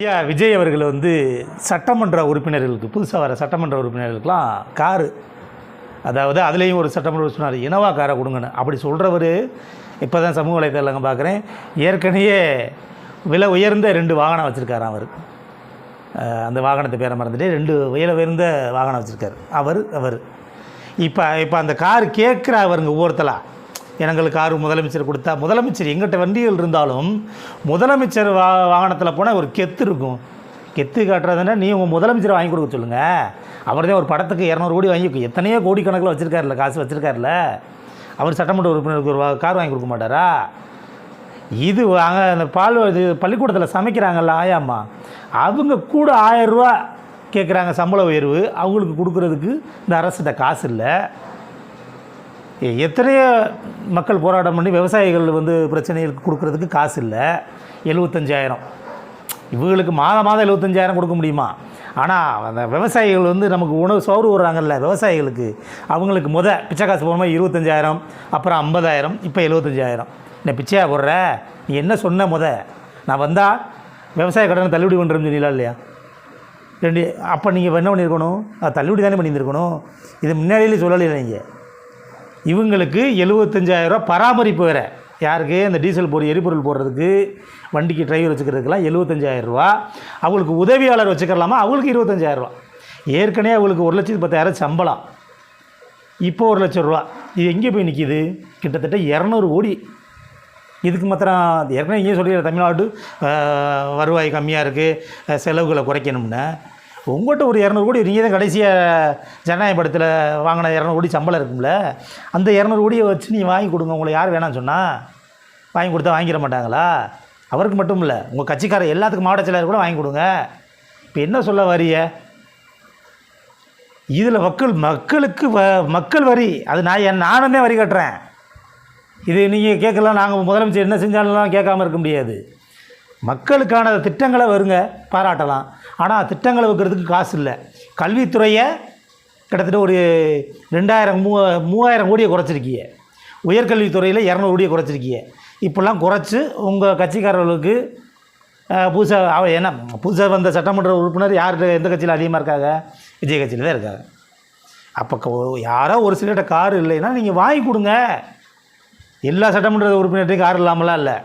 ஐயா விஜய் அவர்கள் வந்து சட்டமன்ற உறுப்பினர்களுக்கு புதுசாக வர சட்டமன்ற உறுப்பினர்களுக்கெலாம் காரு, அதாவது அதுலேயும் ஒரு சட்டமன்ற உறுப்பினர் இனோவா காரை கொடுங்கன்னு அப்படி சொல்கிறவர் இப்போ தான் சமூக வலைத்தளங்க பார்க்குறேன். ஏற்கனவே விலை உயர்ந்த 2 வாகனம் வச்சுருக்காரு அவர். அந்த வாகனத்தை பேரை மறந்துட்டு 2 விலை உயர்ந்த வாகனம் வச்சுருக்காரு அவர். இப்போ அந்த கார் கேட்குற அவருங்க ஒவ்வொருத்தலாம் எங்களுக்கு காரு முதலமைச்சர் கொடுத்தா, முதலமைச்சர் எங்கிட்ட வண்டிகள் இருந்தாலும் முதலமைச்சர் வாகனத்தில் போனால் ஒரு கெத்து இருக்கும். கெத்து காட்டுறதுன்னா நீ உங்கள் முதலமைச்சரை வாங்கி கொடுக்க சொல்லுங்கள். அவர் தான் ஒரு படத்துக்கு 200 கோடி வாங்கி எத்தனையோ கோடிக்கணக்கில் வச்சுருக்காருல, காசு வச்சுருக்காருல. அவர் சட்டமன்ற உறுப்பினருக்கு ஒரு கார் வாங்கி கொடுக்க மாட்டாரா? இது அங்கே அந்த பள்ளிக்கூடத்தில் சமைக்கிறாங்கல்ல ஆயாம்மா, அவங்க கூட 1000 ரூபா கேட்குறாங்க சம்பள உயர்வு. அவங்களுக்கு கொடுக்குறதுக்கு இந்த அரசிட்ட காசு இல்லை. எத்தனையோ மக்கள் போராட்டம் பண்ணி விவசாயிகள் வந்து பிரச்சனைகளுக்கு கொடுக்குறதுக்கு காசு இல்லை. 75,000 இவங்களுக்கு மாதம் 75,000 கொடுக்க முடியுமா? ஆனால் அந்த விவசாயிகள் வந்து நமக்கு உணவு சோறு விடுறாங்கல்ல விவசாயிகளுக்கு, அவங்களுக்கு பிச்சை காசு போகும்போது 25,000, அப்புறம் 50,000, இப்போ 75,000. என்ன பிச்சையாக போடுற? நீ என்ன சொன்ன நான் வந்தால் விவசாய கடனை தள்ளுபடி பண்ணுறேன்னு சொன்னீங்களா இல்லையா? அப்போ நீங்கள் என்ன பண்ணியிருக்கணும்? அது தள்ளுபடி தானே பண்ணியிருக்கணும். இது முன்னாடியிலே சொல்லலை. நீங்கள் இவங்களுக்கு 75,000 பராமரிப்பு வேறு. யாருக்கு? அந்த டீசல் எரிபொருள் போடுறதுக்கு, வண்டிக்கு டிரைவர் வச்சுக்கிறதுக்கெல்லாம் 75,000 ரூபா. அவங்களுக்கு உதவியாளர் வச்சுக்கலாமா? அவங்களுக்கு 25,000 ரூபா. ஏற்கனவே அவங்களுக்கு 1,10,000 சம்பளம், இப்போ 1 லட்சம் ரூபா. இது எங்கே போய் நிற்கிது? கிட்டத்தட்ட 200 கோடி. இதுக்கு மாத்திரம் ஏற்கனவே இங்கே சொல்லிடுற தமிழ்நாடு வருவாய் கம்மியாக இருக்குது, செலவுகளை குறைக்கணும்னு. உங்கள்கிட்ட ஒரு 200 கோடி, நீங்கள் தான் கடைசியாக ஜனநாயக படத்தில் வாங்கின 200 கோடி சம்பளம் இருக்கும்ல, அந்த 200 கோடியை வச்சு நீங்கள் வாங்கி கொடுங்க. உங்களை யார் வேணாம்னு சொன்னால் வாங்கி கொடுத்தா வாங்கிட மாட்டாங்களா? அவருக்கு மட்டும் இல்லை, உங்கள் கட்சிக்காரர் எல்லாத்துக்கும் மாவட்ட செயலாளர் கூட வாங்கி கொடுங்க. இப்போ என்ன சொல்ல வரிய? இதில் மக்களுக்கு மக்கள் வரி, அது நானுமே வரி கட்டுறேன். இது நீங்கள் கேட்கலாம், நாங்கள் முதலமைச்சர் என்ன செஞ்சாலும் கேட்காம இருக்க முடியாது. மக்களுக்கான திட்டங்களை வருங்க பாராட்டலாம், ஆனால் திட்டங்களை வைக்கிறதுக்கு காசு இல்லை. கல்வித்துறையை கிட்டத்தட்ட ஒரு 2,000-3,000 கோடியை குறைச்சிருக்கீங்க. உயர்கல்வித்துறையில் 200 கோடியை குறைச்சிருக்கீங்க. இப்போல்லாம் குறைச்சி உங்கள் கட்சிக்காரர்களுக்கு புதுசாக வந்த சட்டமன்ற உறுப்பினர் யார்கிட்ட எந்த கட்சியில் அதிகமாக இருக்காங்க? விஜய் கட்சியில் தான் இருக்காங்க. அப்போ யாரோ ஒரு சிலர்கிட்ட காரு இல்லைன்னா நீங்கள் வாங்கி கொடுங்க. எல்லா சட்டமன்ற உறுப்பினர்கிட்டையும் கார் இல்லாமலாம் இல்லை.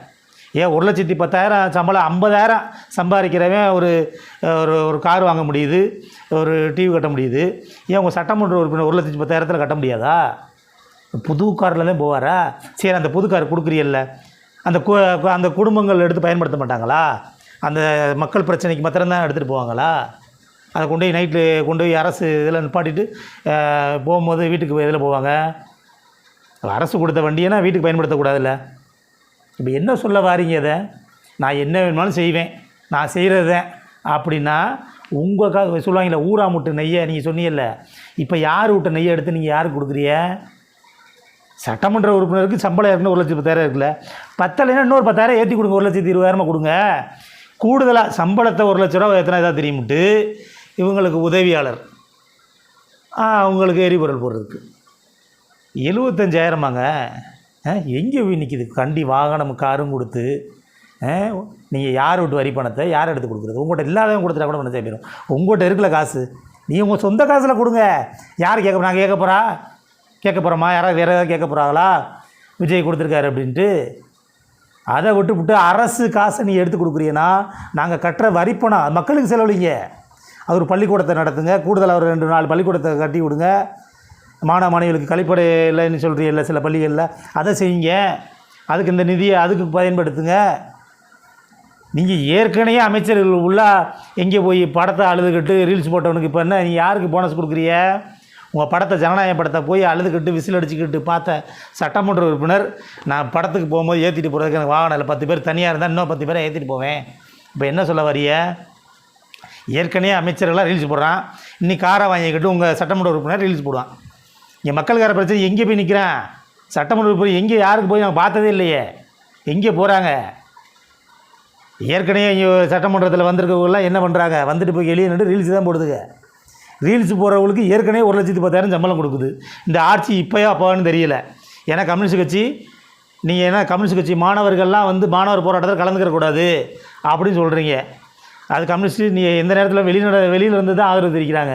ஏன் 1,10,000 சம்பளம் 50,000 சம்பாதிக்கிறவன் ஒரு கார் வாங்க முடியுது, ஒரு டிவி கட்ட முடியுது. ஏன் உங்கள் சட்டமன்ற உறுப்பினர் 1,10,000 கட்ட முடியாதா? புது காரில் தான் போவாரா? சரி, அந்த புது கார் கொடுக்குறீல்ல, அந்த குடும்பங்கள் எடுத்து பயன்படுத்த மாட்டாங்களா? அந்த மக்கள் பிரச்சனைக்கு மாத்திரம்தான் எடுத்துகிட்டு போவாங்களா? அதை கொண்டு போய் நைட்டு கொண்டு போய் அரசு இதில் நிப்பாட்டிட்டு போகும்போது வீட்டுக்கு இதில் போவாங்க. அரசு கொடுத்த வண்டியைனா வீட்டுக்கு பயன்படுத்தக்கூடாதுல்ல. இப்போ என்ன சொல்ல வாரீங்க? அதை நான் என்ன வேணுமாலும் செய்வேன், நான் செய்கிறது அப்படின்னா உங்கள் சொல்லுவாங்கள்ல ஊரா முட்டு நெய்யை நீங்கள் சொன்னீங்கல்ல, இப்போ யார் விட்ட நெய்யை எடுத்து நீங்கள் யாருக்கு கொடுக்குறீங்க? சட்டமன்ற உறுப்பினருக்கு சம்பளம் ஏற்கனவே 1,10,000 இருக்குல்ல, 10,000 இன்னொரு 10,000 ஏற்றி கொடுங்க, 1,20,000 கொடுங்க. கூடுதலாக சம்பளத்தை 1 லட்ச ரூபா எத்தனை இதாக தெரியுமிட்டு இவங்களுக்கு உதவியாளர், அவங்களுக்கு எரிபொருள் போடுறதுக்கு 75,000 எங்கே போய் நிற்கிது? கண்டி வாகனம் காரும் கொடுத்து நீங்கள் யார் விட்டு வரி பணத்தை யார் எடுத்து கொடுக்குறது? உங்கள்கிட்ட இல்லாதவங்க கொடுத்துட்டா கூட பண்ண போயிடும். உங்கள்கிட்ட இருக்கிற காசு நீ உங்கள் சொந்த காசில் கொடுங்க. யார் நாங்கள் கேட்க போகிறோமா? யாராவது வேறு ஏதாவது கேட்க போகிறாங்களா? விஜய் கொடுத்துருக்காரு அப்படின்ட்டு அதை விட்டு அரசு காசை நீ எடுத்து கொடுக்குறீங்கன்னா நாங்கள் கட்டுற வரிப்பணம் மக்களுக்கு செலவழிங்க. அது ஒரு பள்ளிக்கூடத்தை நடத்துங்க, கூடுதலாக ஒரு 2-4 பள்ளிக்கூடத்தை கட்டி விடுங்க. மாணவர்களுக்கு கழிப்பறை இல்லைன்னு சொல்கிறீங்கல்ல சில பள்ளிகளில், அதை செய்யுங்க. அதுக்கு இந்த நிதியை அதுக்கு பயன்படுத்துங்க. நீங்கள் ஏற்கனவே அமைச்சர்கள் எங்கே போய் படத்தை அழுதுகிட்டு ரீல்ஸ் போட்டவனுக்கு இப்போ என்ன நீ யாருக்கு போனஸ் கொடுக்குறிய? உங்கள் படத்தை ஜனநாயக படத்தை போய் அழுதுகிட்டு விசில் அடிச்சுக்கிட்டு பார்த்த சட்டமன்ற உறுப்பினர், நான் படத்துக்கு போகும்போது ஏற்றிட்டு போகிறதுக்கு எனக்கு வாகனம் இல்லை, 10 பேர் தனியாக இருந்தால் இன்னும் 10 பேரை ஏற்றிட்டு போவேன். இப்போ என்ன சொல்ல வரிய? ஏற்கனவே அமைச்சர்கள்லாம் ரீல்ஸ் போடுறான், இன்னைக்கு காரை வாங்கிக்கிட்டு உங்கள் சட்டமன்ற உறுப்பினர் ரீல்ஸ் போடுவான். இங்கே மக்களுக்கார பிரச்சனை எங்கே போய் நிற்கிறேன்? சட்டமன்ற உறுப்பினர் எங்கே யாருக்கு போய் நாங்கள் பார்த்ததே இல்லையே, எங்கே போகிறாங்க? ஏற்கனவே இங்கே சட்டமன்றத்தில் வந்திருக்கவங்களாம் என்ன பண்ணுறாங்க? வந்துட்டு போய் வெளியே நின்று ரீல்ஸ் தான் போடுதுங்க. ரீல்ஸ் போடுறவங்களுக்கு ஏற்கனவே 1,10,000 சம்பளம் கொடுக்குது. இந்த ஆட்சி இப்போயோ அப்போன்னு தெரியல. ஏன்னா கம்யூனிஸ்ட் கட்சி, நீங்கள் என்ன கம்யூனிஸ்ட் கட்சி மாணவர்கள்லாம் மாணவர் போராட்டத்தில் கலந்துக்கிறக்கூடாது அப்படின்னு சொல்கிறீங்க. அது கம்யூனிஸ்ட்டு நீ எந்த நேரத்தில் வெளியில் இருந்து தான் ஆதரவு தெரிவிக்கிறாங்க.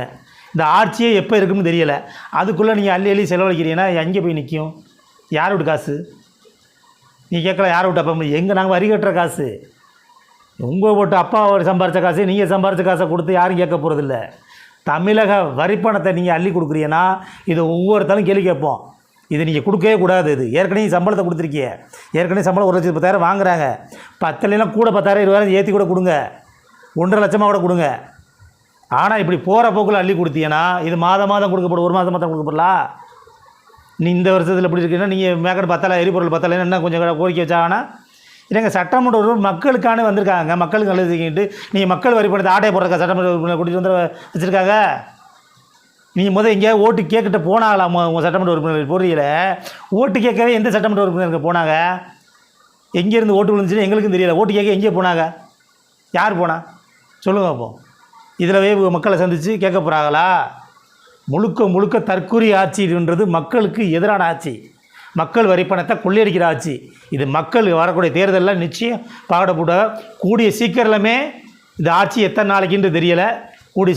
இந்த ஆட்சியே எப்போ இருக்குன்னு தெரியலை. அதுக்குள்ளே நீங்கள் அள்ளி அள்ளி செலவழிக்கிறீங்கன்னா எங்கே போய் நிற்கும்? யார் விட்டு காசு? நீ கேட்கல யாரை விட்டு? அப்போ எங்கே நாங்கள் வரி கட்டுற காசு, உங்கள் போட்டு அப்பா சம்பாரித்த காசு, நீங்கள் சம்பாரித்த காசை கொடுத்து யாரும் கேட்க போகிறதில்ல. தமிழக வரிப்பணத்தை நீங்கள் அள்ளி கொடுக்குறீங்கன்னா இது ஒவ்வொருத்தரும் கேள்வி கேட்போம். இது நீங்கள் கொடுக்கவே கூடாது. இது ஏற்கனவே சம்பளத்தை கொடுத்துருக்கீங்க. ஏற்கனவே சம்பளம் 1,10,000 வாங்குறாங்க. 10லாம் கூட 10,000 20,000 ஏற்றி கூட கொடுங்க, 1,50,000 லட்சமாக கூட கொடுங்க. ஆனால் இப்படி போகிற போக்கில் அள்ளி கொடுத்தீங்கன்னா இது மாதம் கொடுக்கப்படும். ஒரு மாதம் கொடுக்கப்படலாம். நீ இந்த வருஷத்தில் எப்படி இருக்குன்னா நீங்கள் மேக்கட் 10,000 எரிபொருள் 10,000 என்ன கொஞ்சம் கோரிக்கை வச்சாங்கன்னா இல்லைங்க. சட்டமன்ற உறுப்பினர் மக்களுக்கான வந்திருக்காங்க, மக்களுக்கு நல்லதுக்கிட்டு நீங்கள் மக்கள் வரி பணத்தை ஆட்டையை போடுறக்கா சட்டமன்ற உறுப்பினர் கூட்டிகிட்டு வந்து வச்சுருக்காங்க. நீங்கள் எங்கேயாவது ஓட்டு கேட்கிட்ட போனாங்களா? உங்கள் சட்டமன்ற உறுப்பினர் போடுறீங்கள, ஓட்டு கேட்கவே எந்த சட்டமன்ற உறுப்பினருக்கு போனாங்க? எங்கேருந்து ஓட்டு விழுந்துச்சுன்னு எங்களுக்கும் தெரியல. ஓட்டு கேட்க எங்கே போனாங்க? யார் போனா சொல்லுங்கள். அப்போ இதில் மக்களை சந்தித்து கேட்க போகிறாங்களா? முழுக்க தற்கொலை ஆட்சின்றது மக்களுக்கு எதிரான ஆட்சி. மக்கள் வரிப்பணத்தை கொள்ளையடிக்கிற ஆட்சி இது. மக்கள் வரக்கூடிய தேர்தலில் நிச்சயம் பாடப்பட்ட கூடிய சீக்கிரமே இந்த ஆட்சி எத்தனை நாளைக்குன்னு தெரியலை. கூடிய